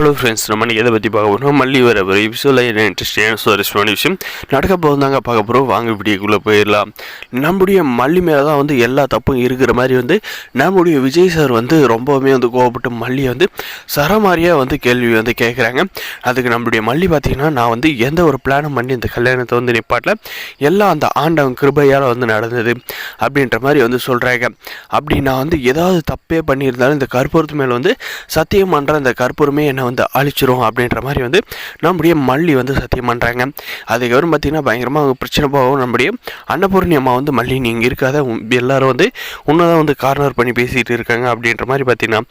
Hello friends, நம்ம எதை பற்றி பார்க்க போகிறோம்? மல்லி வர எபிசோடில் என்ன இன்ட்ரெஸ்டிங்கான சுவாரஸ்யமான விஷயம் நடக்க போகுதாங்க பார்க்க போகிறோம். வாங்க வீடியோக்குள்ளே போயிடலாம். நம்முடைய மல்லி மேலே தான் வந்து எல்லா தப்பும் இருக்கிற மாதிரி வந்து நம்முடைய விஜய் சார் வந்து ரொம்பவுமே வந்து கோவப்பட்டு மல்லியை வந்து சரமாரியாக வந்து கேள்வி வந்து கேட்குறாங்க. அதுக்கு நம்மளுடைய மல்லி பார்த்திங்கன்னா, நான் வந்து எந்த ஒரு பிளானும் பண்ணி இந்த கல்யாணத்தை வந்து நிப்பாட்டில் எல்லாம் அந்த ஆண்டவன் கிருபையால் வந்து நடந்தது அப்படின்ற மாதிரி வந்து சொல்கிறாங்க. அப்படி நான் வந்து ஏதாவது தப்பே பண்ணியிருந்தாலும் இந்த கற்பூரத்து மேலே வந்து சத்தியம் பண்ணுற இந்த கற்பூரமே என்னை வந்து அழிச்சிரும் அப்படின்ற மாதிரி வந்து நம்முடைய மல்லி வந்து சத்தியம் பண்ணுறாங்க. அதுக்கப்புறம் பார்த்திங்கன்னா பயங்கரமாக பிரச்சனை போகும். நம்முடைய அன்னபூர்ணி அம்மா வந்து மல்லி நீங்கள் இருக்காத எல்லோரும் வந்து உன்னை தான் வந்து கார்னர் பண்ணி பேசிகிட்டு இருக்காங்க அப்படின்ற மாதிரி பார்த்திங்கன்னா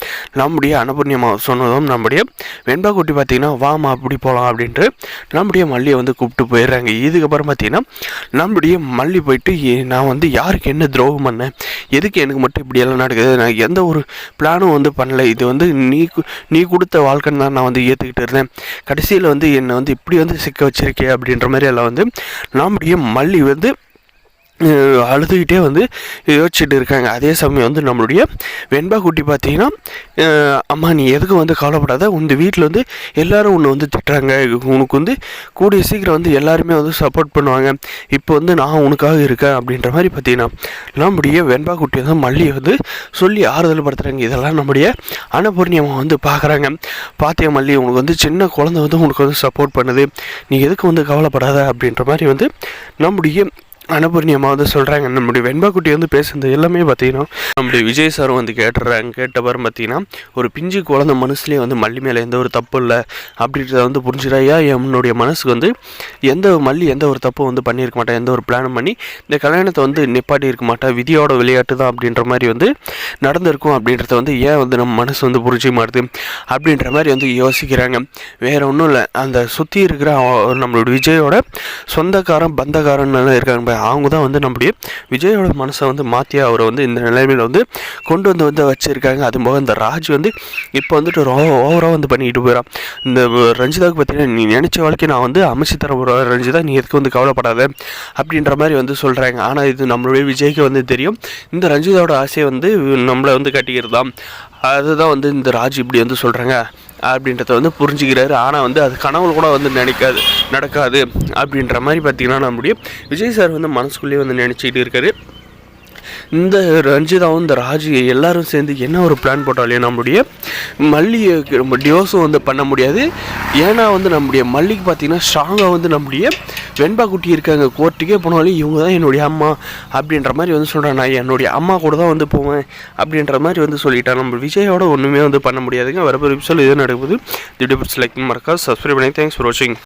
நம்முடைய அன்னபூர்ணி அம்மா சொன்னதும் நம்முடைய வெண்பா குட்டி பார்த்திங்கன்னா வாமா அப்படி போகலாம் அப்படின்ட்டு நம்முடைய மல்லியை வந்து கூப்பிட்டு போயிடுறாங்க. இதுக்கப்புறம் பார்த்திங்கன்னா நம்முடைய மல்லி போயிட்டு நான் வந்து யாருக்கு என்ன துரோகம் பண்ணேன், எதுக்கு எனக்கு மட்டும் இப்படியெல்லாம் நடக்குது, நான் எந்த ஒரு பிளானும் வந்து பண்ணலை, இது வந்து நீ கொடுத்த வாழ்க்கைன்னு தான் நான் வந்து ஏற்றுக்கிட்டு இருந்தேன், கடைசியில் வந்து என்னை வந்து இப்படி வந்து சிக்க வச்சிருக்கே அப்படின்ற மாதிரி எல்லாம் வந்து நம்முடைய மல்லி வந்து அழுதுகிட்டே வந்து யோசிச்சுட்டு இருக்காங்க. அதே சமயம் வந்து நம்மளுடைய வெண்பா குட்டி பார்த்தீங்கன்னா, அம்மா நீ எதுக்கும் வந்து கவலைப்படாத, உங்கள் வீட்டில் வந்து எல்லோரும் உன்னை வந்து திட்டுறாங்க, உனக்கு வந்து கூடிய சீக்கிரம் வந்து எல்லாருமே வந்து சப்போர்ட் பண்ணுவாங்க, இப்போ வந்து நான் உனக்காக இருக்கேன் அப்படின்ற மாதிரி பார்த்தீங்கன்னா நம்முடைய வெண்பா குட்டி வந்து மல்லியை வந்து சொல்லி ஆறுதல் படுத்துகிறாங்க. இதெல்லாம் நம்முடைய அன்னபூர்ணி அம்மா வந்து பார்க்குறாங்க. பாத்தியா மல்லி, உனக்கு வந்து சின்ன குழந்தை வந்து உனக்கு வந்து சப்போர்ட் பண்ணுது, நீ எதுக்கு வந்து கவலைப்படாத அப்படின்ற மாதிரி வந்து நம்முடைய அன்னபூர்ணி அம்மா வந்து சொல்கிறாங்க. நம்முடைய வெண்பா குட்டி வந்து பேசுகிறது எல்லாமே பார்த்திங்கன்னா நம்முடைய விஜய் சாரும் வந்து கேட்டுறாங்க. கேட்டப்பறம் பார்த்திங்கன்னா ஒரு பிஞ்சு குழந்தை மனசுலேயே வந்து மல்லி மேலே எந்த ஒரு தப்பு இல்லை அப்படின்றத வந்து புரிஞ்சுறாயா, என்னுடைய மனசுக்கு வந்து மல்லி எந்த ஒரு தப்பும் வந்து பண்ணியிருக்க மாட்டேன், எந்த ஒரு பிளானும் பண்ணி இந்த கல்யாணத்தை வந்து நிப்பாட்டி இருக்க மாட்டேன், விதியோட விளையாட்டு தான் அப்படின்ற மாதிரி வந்து நடந்திருக்கும் அப்படின்றத வந்து ஏன் வந்து நம்ம மனசு வந்து புரிஞ்சிக்க மாட்டுது அப்படின்ற மாதிரி வந்து யோசிக்கிறாங்க. வேறு ஒன்றும் இல்லை, அந்த சுற்றி இருக்கிற நம்மளோட விஜயோட சொந்தக்காரன் பந்தக்காரன் இருக்காங்க, அவங்க தான் வந்து நம்முடைய விஜயோட மனசை வந்து மாற்றி அவரை வந்து இந்த நிலைமையில் வந்து கொண்டு வந்து வச்சுருக்காங்க. அதுபோக இந்த ராஜ் வந்து இப்போ வந்துட்டு ஓவராக வந்து பண்ணிக்கிட்டு போயிடான். இந்த ரஞ்சிதாவுக்கு பார்த்தீங்கன்னா, நீ நினச்ச வாழ்க்கை நான் வந்து அமைச்சு தர போகிறேன் ரஞ்சிதா, நீ எதுக்கு வந்து கவலைப்படாத அப்படின்ற மாதிரி வந்து சொல்கிறாங்க. ஆனால் இது நம்மளுடைய விஜய்க்கு வந்து தெரியும், இந்த ரஞ்சிதாவோட ஆசையை வந்து நம்மளை வந்து கட்டிக்கிறது தான், அதுதான் வந்து இந்த ராஜ் இப்படி வந்து சொல்கிறாங்க அப்படின்றத வந்து புரிஞ்சுக்கிறாரு. ஆனால் வந்து அது கனவுல கூட வந்து நடக்காது அப்படின்ற மாதிரி பார்த்திங்கன்னா நம்முடைய விஜய் சார் வந்து மனசுக்குள்ளேயே வந்து நினச்சிக்கிட்டு இருக்காரு. இந்த ரஞ்சிதாவும் இந்த ராஜு எல்லோரும் சேர்ந்து என்ன ஒரு பிளான் போட்டாலே நம்முடைய மல்லியை நம்ம டிவோர்ஸும் வந்து பண்ண முடியாது. ஏன்னா வந்து நம்முடைய மல்லிக்கு பார்த்திங்கன்னா ஸ்ட்ராங்காக வந்து நம்முடைய வெண்பா குட்டி இருக்காங்க, கோர்ட்டுக்கே போனாலும் இவங்க தான் என்னுடைய அம்மா அப்படின்ற மாதிரி வந்து சொல்கிறேன், நான் என்னுடைய அம்மா கூட தான் வந்து போவேன் அப்படின்ற மாதிரி வந்து சொல்லிட்டேன். நம்ம விஜயோட ஒன்றுமே வந்து பண்ண முடியாதுங்க. வரப்போ எபிசோட் எது நடக்குது, திடீர் லைக் மறக்காது சப்ஸ்கிரைப் பண்ணி. தேங்க்ஸ் ஃபார் வாட்சிங்.